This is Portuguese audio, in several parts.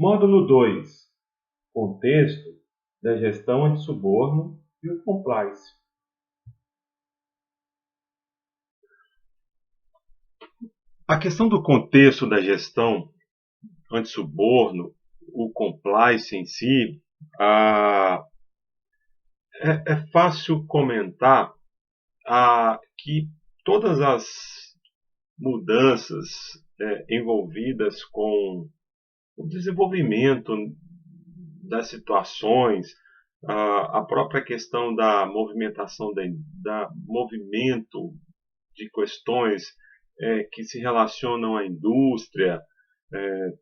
Módulo 2: Contexto da gestão anti-suborno e o compliance. A questão do contexto da gestão anti-suborno, o compliance em si, é fácil comentar que todas as mudanças envolvidas com o desenvolvimento das situações, a própria questão da movimentação, da movimento de questões que se relacionam à indústria,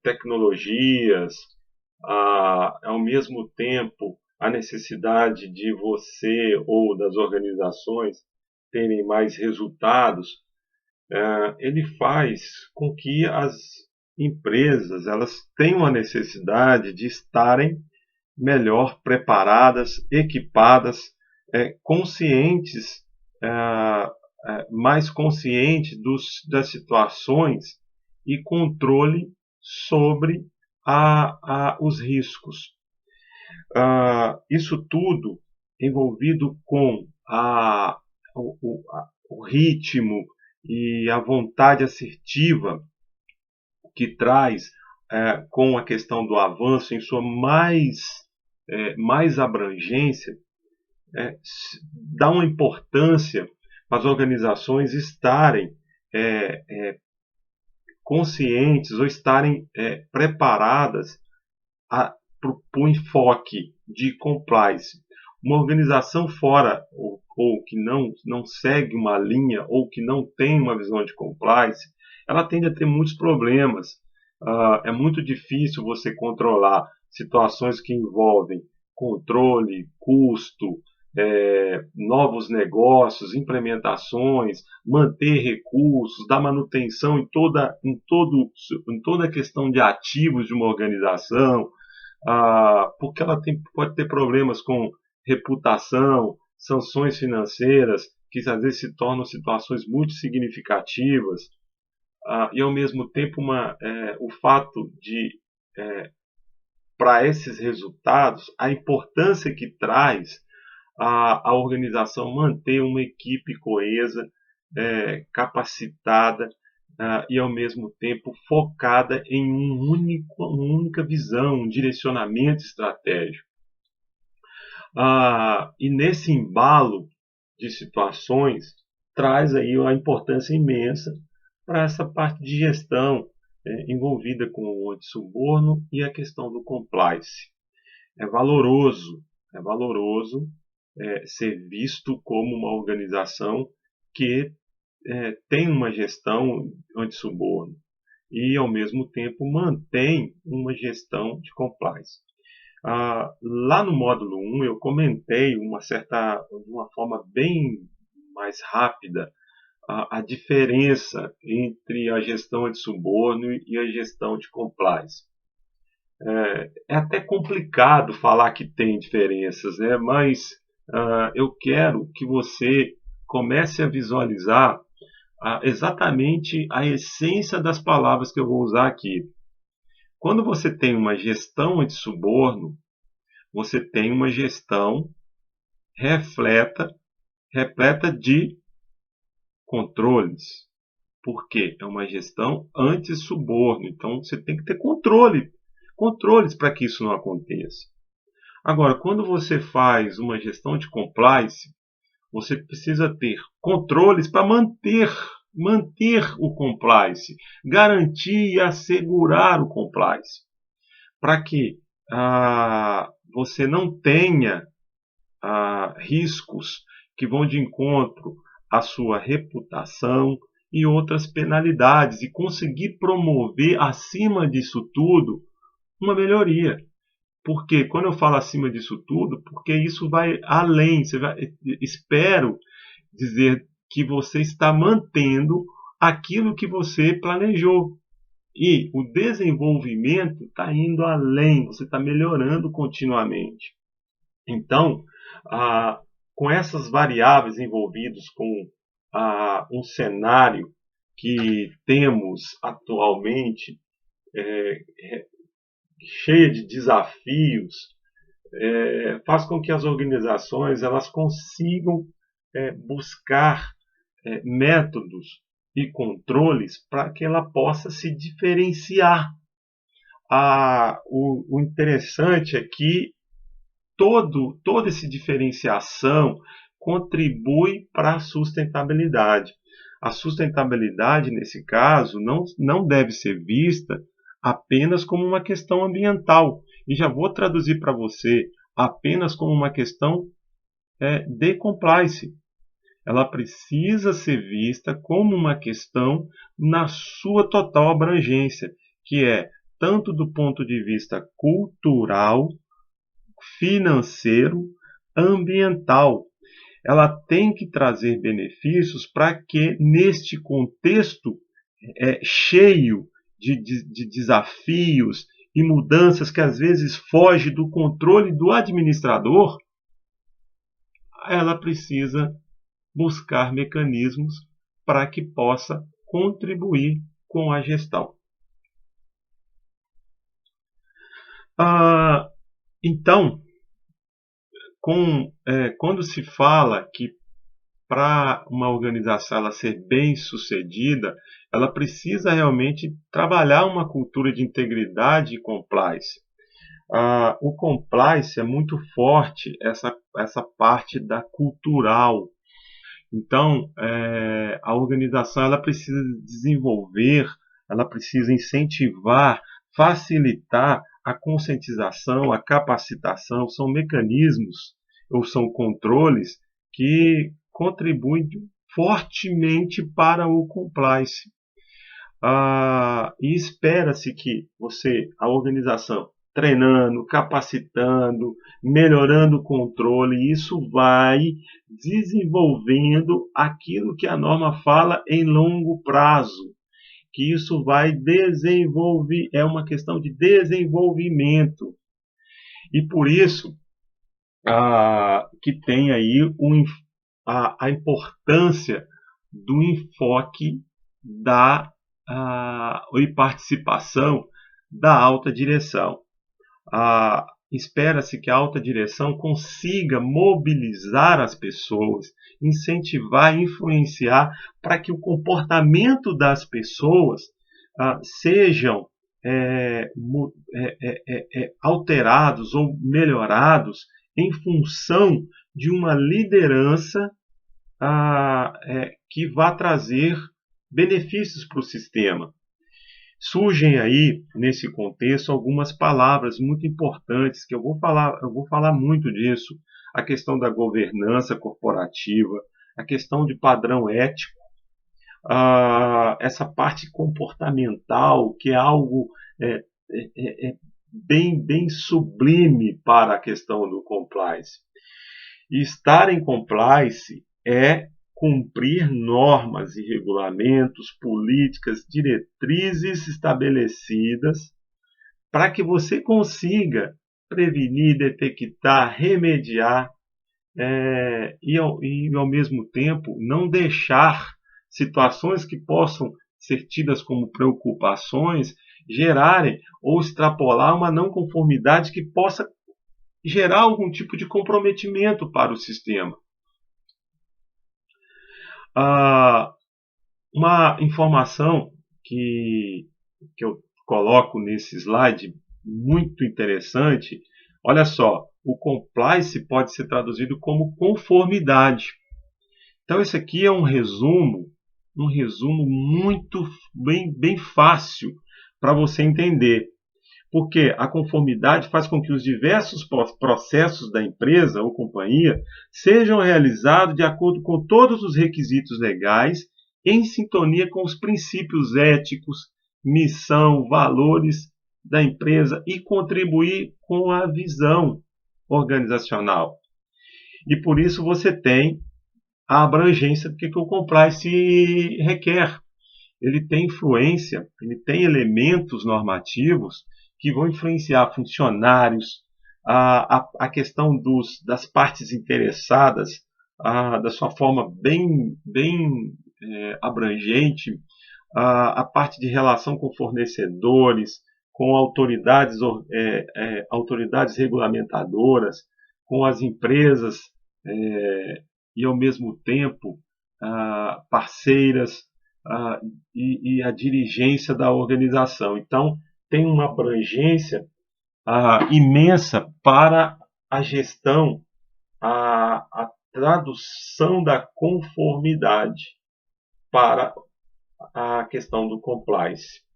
tecnologias, ao mesmo tempo a necessidade de você ou das organizações terem mais resultados, ele faz com que as empresas elas tenham a necessidade de estarem melhor preparadas, equipadas, conscientes, mais conscientes das situações e controle sobre os riscos. Isso tudo envolvido com o ritmo e a vontade assertiva que traz com a questão do avanço em sua mais abrangência, dá uma importância para as organizações estarem conscientes ou estarem preparadas para o enfoque de compliance. Uma organização fora ou que não segue uma linha ou que não tem uma visão de compliance, ela tende a ter muitos problemas. É muito difícil você controlar situações que envolvem controle, custo, novos negócios, implementações, manter recursos, dar manutenção em toda a questão de ativos de uma organização, porque ela pode ter problemas com reputação, sanções financeiras, que às vezes se tornam situações muito significativas, e ao mesmo tempo o fato de, para esses resultados, a importância que traz a organização manter uma equipe coesa, capacitada, e ao mesmo tempo focada em uma única visão, um direcionamento estratégico. E nesse embalo de situações traz aí uma importância imensa para essa parte de gestão envolvida com o anti-suborno e a questão do compliance. É valoroso ser visto como uma organização que tem uma gestão anti-suborno e, ao mesmo tempo, mantém uma gestão de compliance. Lá no módulo 1 eu comentei de uma forma bem mais rápida a diferença entre a gestão anti-suborno e a gestão de compliance. É até complicado falar que tem diferenças, né? Mas eu quero que você comece a visualizar exatamente a essência das palavras que eu vou usar aqui. Quando você tem uma gestão anti-suborno, você tem uma gestão repleta de controles. Por quê? É uma gestão anti-suborno. Então você tem que ter controles para que isso não aconteça. Agora, quando você faz uma gestão de compliance, você precisa ter controles para manter o compliance, garantir e assegurar o compliance, para que você não tenha riscos que vão de encontro à sua reputação e outras penalidades, e conseguir promover, acima disso tudo, uma melhoria. Porque quando eu falo acima disso tudo, porque isso vai além. Espero dizer que você está mantendo aquilo que você planejou. E o desenvolvimento está indo além, você está melhorando continuamente. Então, com essas variáveis envolvidas com um cenário que temos atualmente, cheia de desafios, faz com que as organizações elas consigam buscar métodos e controles para que ela possa se diferenciar. O interessante é que toda essa diferenciação contribui para a sustentabilidade. A sustentabilidade, nesse caso, não deve ser vista apenas como uma questão ambiental. E já vou traduzir para você apenas como uma questão de compliance. Ela precisa ser vista como uma questão na sua total abrangência, que é tanto do ponto de vista cultural, financeiro, ambiental. Ela tem que trazer benefícios para que, neste contexto cheio de desafios e mudanças que às vezes foge do controle do administrador, ela precisa buscar mecanismos para que possa contribuir com a gestão. Então, quando se fala que para uma organização ela ser bem sucedida, ela precisa realmente trabalhar uma cultura de integridade e compliance. O compliance é muito forte, essa parte da cultural. Então, a organização ela precisa desenvolver, ela precisa incentivar, facilitar a conscientização, a capacitação, são mecanismos ou são controles que contribuem fortemente para o compliance. E espera-se que a organização, treinando, capacitando, melhorando o controle, isso vai desenvolvendo aquilo que a norma fala em longo prazo, que isso vai desenvolver, é uma questão de desenvolvimento. E por isso que tem aí a importância do enfoque e participação da alta direção. Espera-se que a alta direção consiga mobilizar as pessoas, incentivar, influenciar para que o comportamento das pessoas sejam alterados ou melhorados em função de uma liderança que vá trazer benefícios para o sistema. Surgem aí, nesse contexto, algumas palavras muito importantes, que eu vou falar muito disso, a questão da governança corporativa, a questão de padrão ético, essa parte comportamental, que é algo bem sublime para a questão do compliance. E estar em compliance é cumprir normas e regulamentos, políticas, diretrizes estabelecidas para que você consiga prevenir, detectar, remediar e ao mesmo tempo não deixar situações que possam ser tidas como preocupações gerarem ou extrapolar uma não conformidade que possa gerar algum tipo de comprometimento para o sistema. Uma informação que eu coloco nesse slide, muito interessante, olha só, o compliance pode ser traduzido como conformidade. Então esse aqui é um resumo muito bem fácil para você entender. Porque a conformidade faz com que os diversos processos da empresa ou companhia sejam realizados de acordo com todos os requisitos legais, em sintonia com os princípios éticos, missão, valores da empresa e contribuir com a visão organizacional. E por isso você tem a abrangência do que o compliance requer. Ele tem influência, ele tem elementos normativos que vão influenciar funcionários, a questão das partes interessadas, da sua forma bem abrangente, a parte de relação com fornecedores, com autoridades regulamentadoras, com as empresas e, ao mesmo tempo, parceiras e a dirigência da organização. Então, tem uma abrangência imensa para a gestão, a tradução da conformidade para a questão do compliance.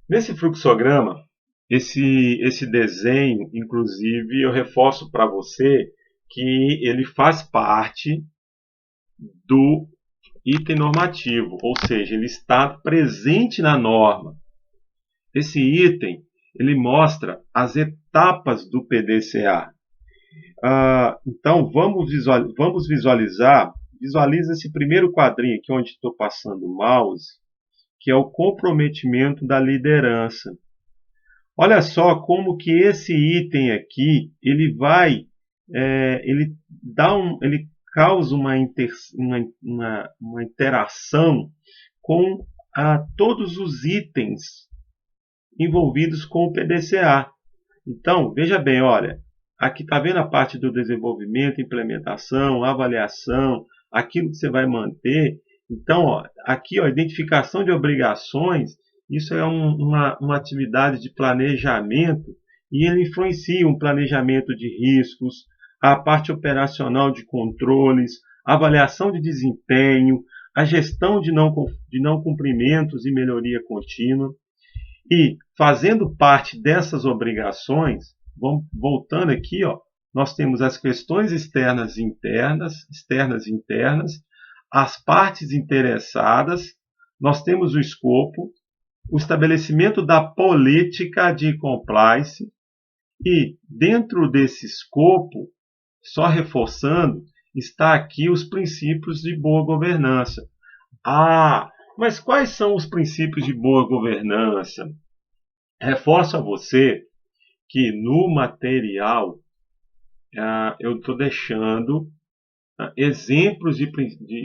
Nesse fluxograma, esse desenho, inclusive, eu reforço para você que ele faz parte do item normativo, ou seja, ele está presente na norma. Esse item, ele mostra as etapas do PDCA. Então, vamos visualizar, visualiza esse primeiro quadrinho aqui, onde estou passando o mouse, que é o comprometimento da liderança. Olha só como que esse item aqui, ele causa uma interação com todos os itens envolvidos com o PDCA. Então, veja bem, olha, aqui está vendo a parte do desenvolvimento, implementação, avaliação, aquilo que você vai manter. Então, aqui, identificação de obrigações, isso é uma atividade de planejamento e ele influencia um planejamento de riscos, a parte operacional de controles, avaliação de desempenho, a gestão de não cumprimentos e melhoria contínua. E, fazendo parte dessas obrigações, voltando aqui, nós temos as questões externas e internas, as partes interessadas, nós temos o escopo, o estabelecimento da política de compliance e, dentro desse escopo, só reforçando, está aqui os princípios de boa governança. Mas quais são os princípios de boa governança? Reforço a você que no material eu estou deixando exemplos de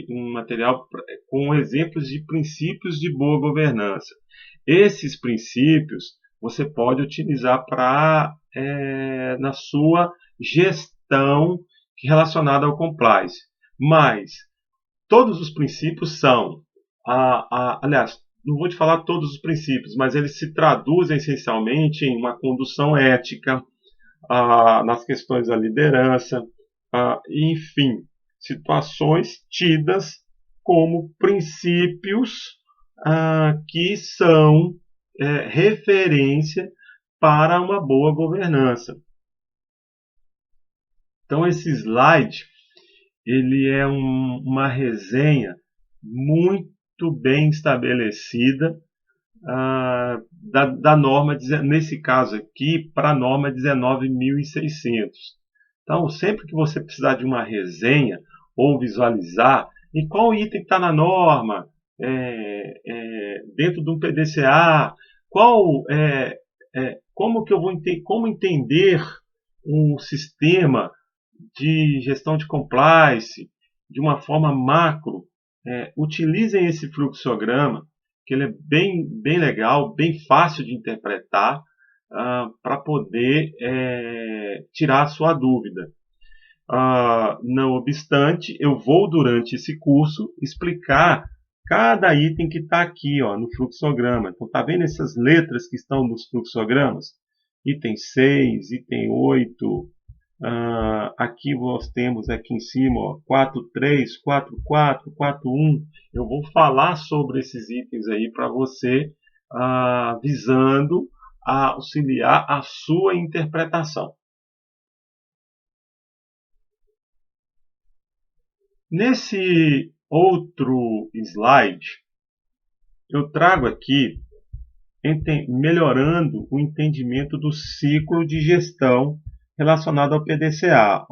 um material com exemplos de princípios de boa governança. Esses princípios você pode utilizar na sua gestão relacionada ao compliance. Mas todos os princípios são, aliás, não vou te falar todos os princípios, mas eles se traduzem essencialmente em uma condução ética, nas questões da liderança, enfim, situações tidas como princípios que são referência para uma boa governança. Então, esse slide ele é uma resenha muito bem estabelecida da norma, nesse caso aqui, para a norma 19.600. Então, sempre que você precisar de uma resenha ou visualizar, e qual item está na norma, dentro de um PDCA, como entender um sistema de gestão de compliance de uma forma macro, utilizem esse fluxograma, que ele é bem legal, bem fácil de interpretar, para poder tirar a sua dúvida. Não obstante, eu vou, durante esse curso, explicar cada item que está aqui no fluxograma. Então, está vendo essas letras que estão nos fluxogramas? Item 6, item 8, aqui nós temos aqui em cima 4.3, 4.4, 4.1. Eu vou falar sobre esses itens aí para você, visando auxiliar a sua interpretação. Nesse outro slide, eu trago aqui melhorando o entendimento do ciclo de gestão relacionado ao PDCA,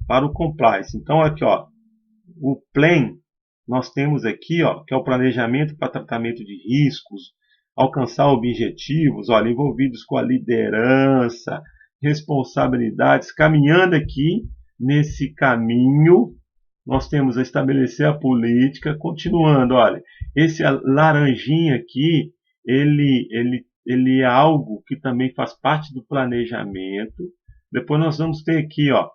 para o compliance. Então, aqui, o PLAN, nós temos aqui, que é o planejamento para tratamento de riscos, alcançar objetivos, envolvidos com a liderança, responsabilidades, caminhando aqui nesse caminho, nós temos a estabelecer a política, continuando, olha, esse laranjinha aqui, ele é algo que também faz parte do planejamento. Depois nós vamos ter aqui, ó,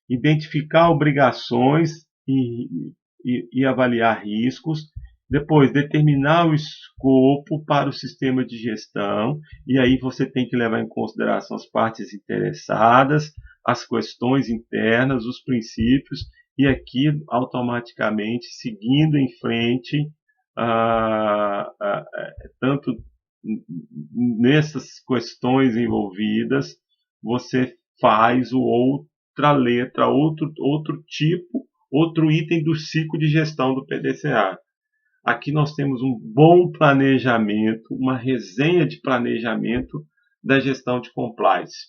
identificar obrigações e avaliar riscos. Depois, determinar o escopo para o sistema de gestão, e aí você tem que levar em consideração as partes interessadas, as questões internas, os princípios, e aqui, automaticamente, seguindo em frente, tanto nessas questões envolvidas, você faz outra letra, outro tipo, outro item do ciclo de gestão do PDCA. Aqui nós temos um bom planejamento, uma resenha de planejamento da gestão de compliance.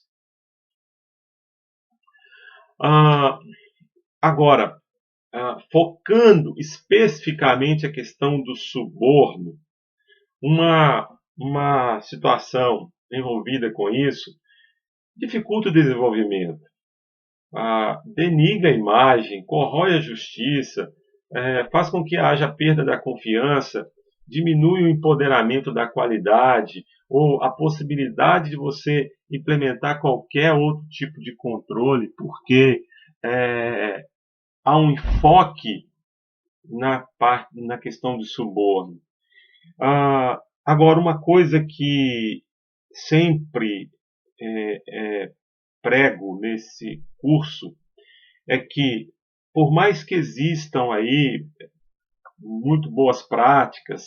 Agora, focando especificamente a questão do suborno, uma situação envolvida com isso dificulta o desenvolvimento, denigra a imagem, corrói a justiça, faz com que haja perda da confiança, diminui o empoderamento da qualidade ou a possibilidade de você implementar qualquer outro tipo de controle, porque há um enfoque na questão do suborno. Agora, uma coisa que sempre prego nesse curso é que, por mais que existam aí muito boas práticas,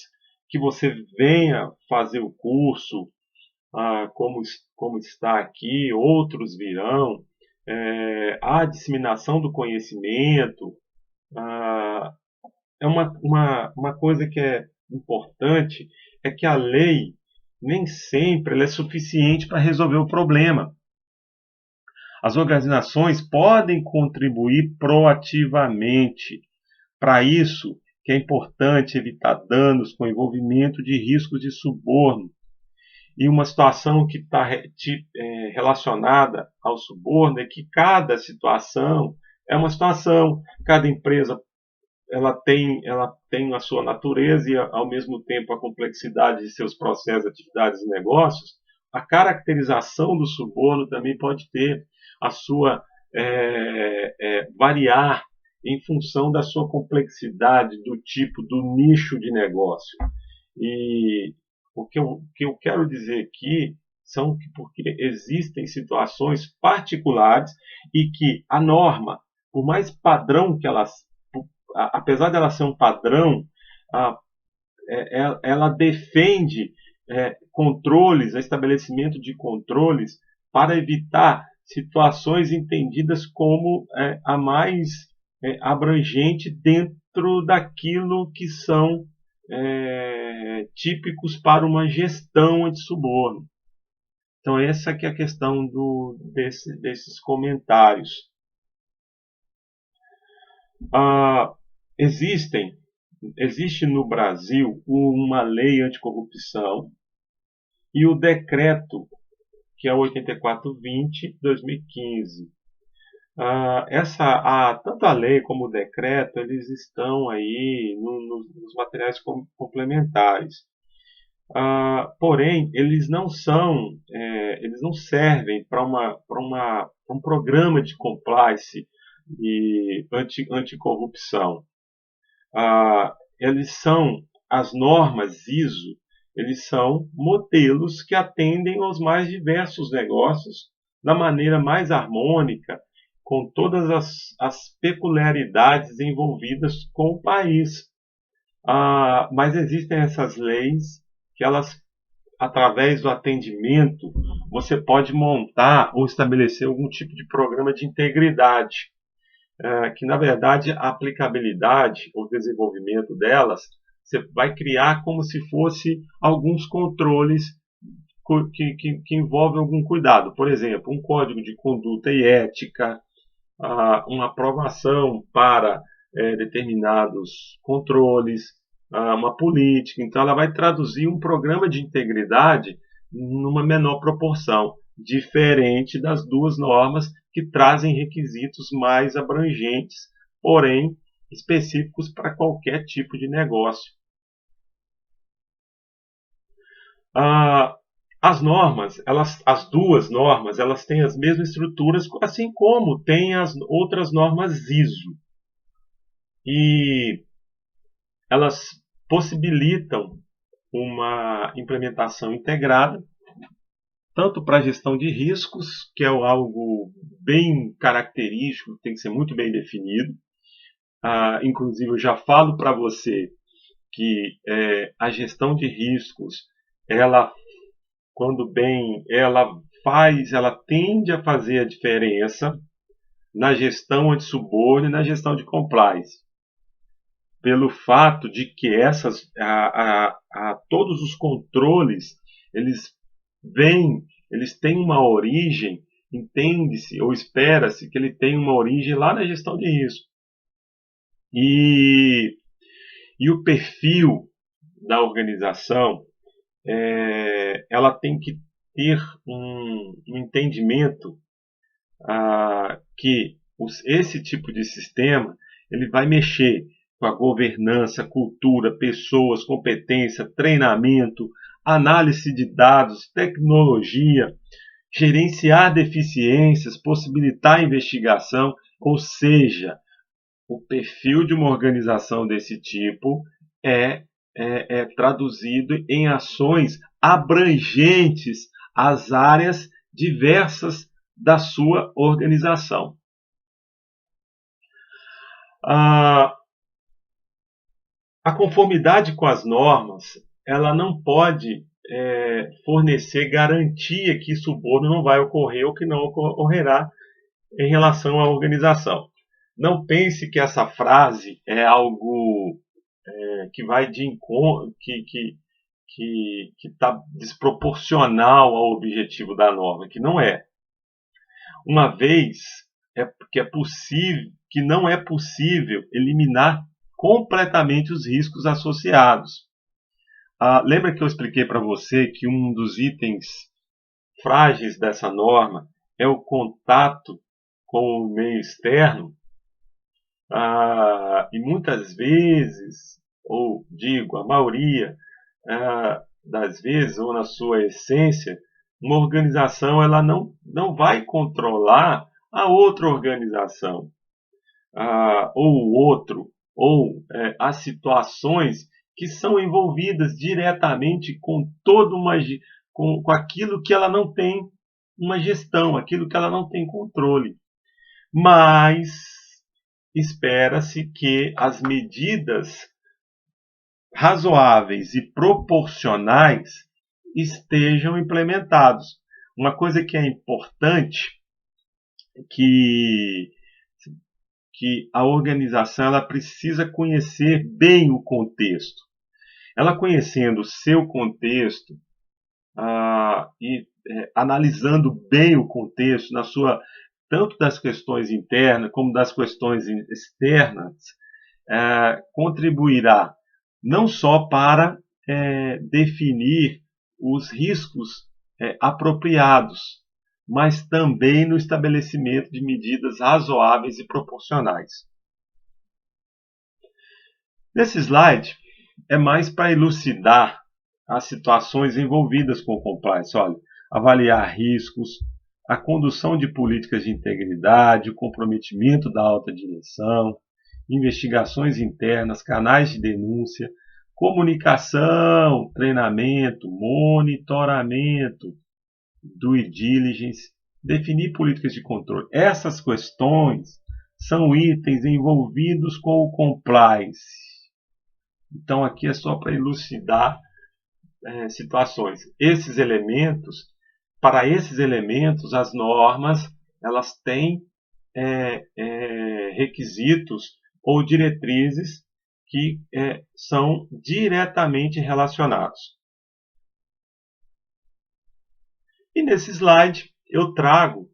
que você venha fazer o curso, como está aqui, outros virão, a disseminação do conhecimento é uma coisa que é importante, é que a lei nem sempre ela é suficiente para resolver o problema. As organizações podem contribuir proativamente. Para isso, que é importante evitar danos com envolvimento de riscos de suborno. E uma situação que está relacionada ao suborno é que cada situação é uma situação, cada empresa ela tem a sua natureza e, ao mesmo tempo, a complexidade de seus processos, atividades e negócios. A caracterização do suborno também pode ter a sua variar em função da sua complexidade, do tipo, do nicho de negócio. E o que eu quero dizer aqui são que porque existem situações particulares e que a norma, por mais padrão que ela, apesar dela ser um padrão, ela defende controles, estabelecimento de controles para evitar situações entendidas como a mais abrangente dentro daquilo que são típicos para uma gestão anti-suborno. Então essa que é a questão desses comentários. Existe no Brasil uma lei anticorrupção e o decreto, que é o 8420 de 2015. Tanto a lei como o decreto, eles estão aí nos materiais complementares. Porém, eles não servem para um programa de compliance e anticorrupção. Eles são as normas ISO, eles são modelos que atendem aos mais diversos negócios da maneira mais harmônica, com todas as peculiaridades envolvidas com o país. Mas existem essas leis que elas, através do atendimento, você pode montar ou estabelecer algum tipo de programa de integridade, que na verdade a aplicabilidade ou desenvolvimento delas, você vai criar como se fosse alguns controles que envolvem algum cuidado. Por exemplo, um código de conduta e ética, uma aprovação para determinados controles, uma política. Então, ela vai traduzir um programa de integridade numa menor proporção, diferente das duas normas que trazem requisitos mais abrangentes, porém específicos para qualquer tipo de negócio. Ah, as normas, as duas normas, elas têm as mesmas estruturas, assim como tem as outras normas ISO. E elas possibilitam uma implementação integrada, tanto para a gestão de riscos, que é algo bem característico, tem que ser muito bem definido. Inclusive, eu já falo para você que a gestão de riscos, ela, quando bem, ela tende a fazer a diferença na gestão anti-suborno e na gestão de compliance, pelo fato de que todos os controles eles eles têm uma origem, entende-se ou espera-se que ele tenha uma origem lá na gestão de risco. E o perfil da organização, ela tem que ter um entendimento que esse tipo de sistema ele vai mexer com a governança, cultura, pessoas, competência, treinamento, análise de dados, tecnologia, gerenciar deficiências, possibilitar investigação, ou seja, o perfil de uma organização desse tipo é traduzido em ações abrangentes às áreas diversas da sua organização. A conformidade com as normas, ela não pode fornecer garantia que suborno não vai ocorrer ou que não ocorrerá em relação à organização. Não pense que essa frase é algo que vai de encontro, que está desproporcional ao objetivo da norma, que não é. Uma vez que não é possível eliminar completamente os riscos associados. Lembra que eu expliquei para você que um dos itens frágeis dessa norma é o contato com o meio externo? E muitas vezes, ou digo, a maioria das vezes, ou na sua essência, uma organização ela não vai controlar a outra organização, ou as situações que são envolvidas diretamente com com aquilo que ela não tem uma gestão, aquilo que ela não tem controle. Mas espera-se que as medidas razoáveis e proporcionais estejam implementados. Uma coisa que é importante que a organização ela precisa conhecer bem o contexto. Ela conhecendo o seu contexto e analisando bem o contexto na sua tanto das questões internas como das questões externas, contribuirá não só para definir os riscos apropriados, mas também no estabelecimento de medidas razoáveis e proporcionais. Nesse slide é mais para elucidar as situações envolvidas com o compliance. Olha, avaliar riscos, a condução de políticas de integridade, o comprometimento da alta direção, investigações internas, canais de denúncia, comunicação, treinamento, monitoramento, due diligence, definir políticas de controle. Essas questões são itens envolvidos com o compliance. Então aqui é só para elucidar situações. Para esses elementos, as normas elas têm requisitos ou diretrizes que são diretamente relacionados. E nesse slide eu trago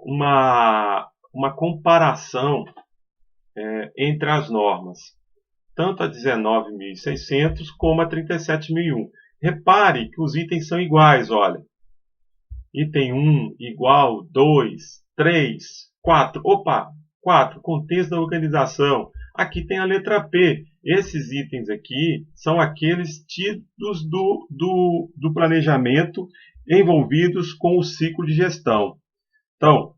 uma comparação entre as normas, tanto a 19.600 como a 37.001. Repare que os itens são iguais, olha. Item 1 igual, 2, 3, 4. Opa, 4. Contexto da organização. Aqui tem a letra P. Esses itens aqui são aqueles tidos do planejamento envolvidos com o ciclo de gestão. Então,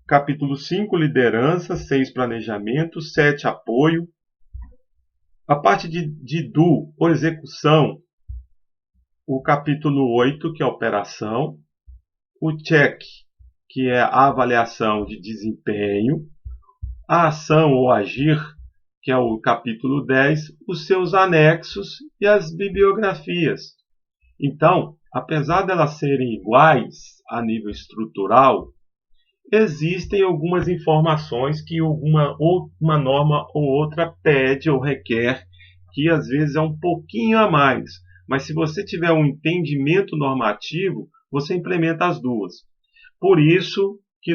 capítulo 5, liderança, 6, planejamento, 7, apoio. A parte de do, ou execução, o capítulo 8, que é operação, o check, que é a avaliação de desempenho, a ação ou agir, que é o capítulo 10, os seus anexos e as bibliografias. Então, apesar de elas serem iguais a nível estrutural, existem algumas informações que uma norma ou outra pede ou requer, que às vezes é um pouquinho a mais. Mas se você tiver um entendimento normativo, você implementa as duas. Por isso que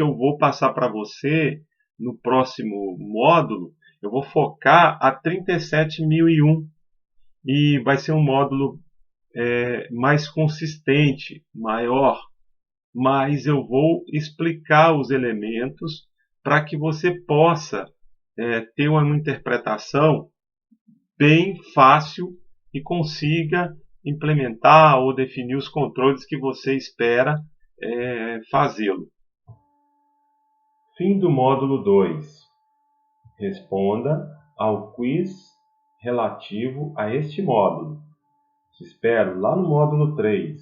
eu vou passar para você, no próximo módulo, eu vou focar a 37001. E vai ser um módulo mais consistente, maior, mas eu vou explicar os elementos para que você possa ter uma interpretação bem fácil e consiga implementar ou definir os controles que você espera fazê-lo. Fim do módulo 2. Responda ao quiz relativo a este módulo. Te espero lá no módulo 3.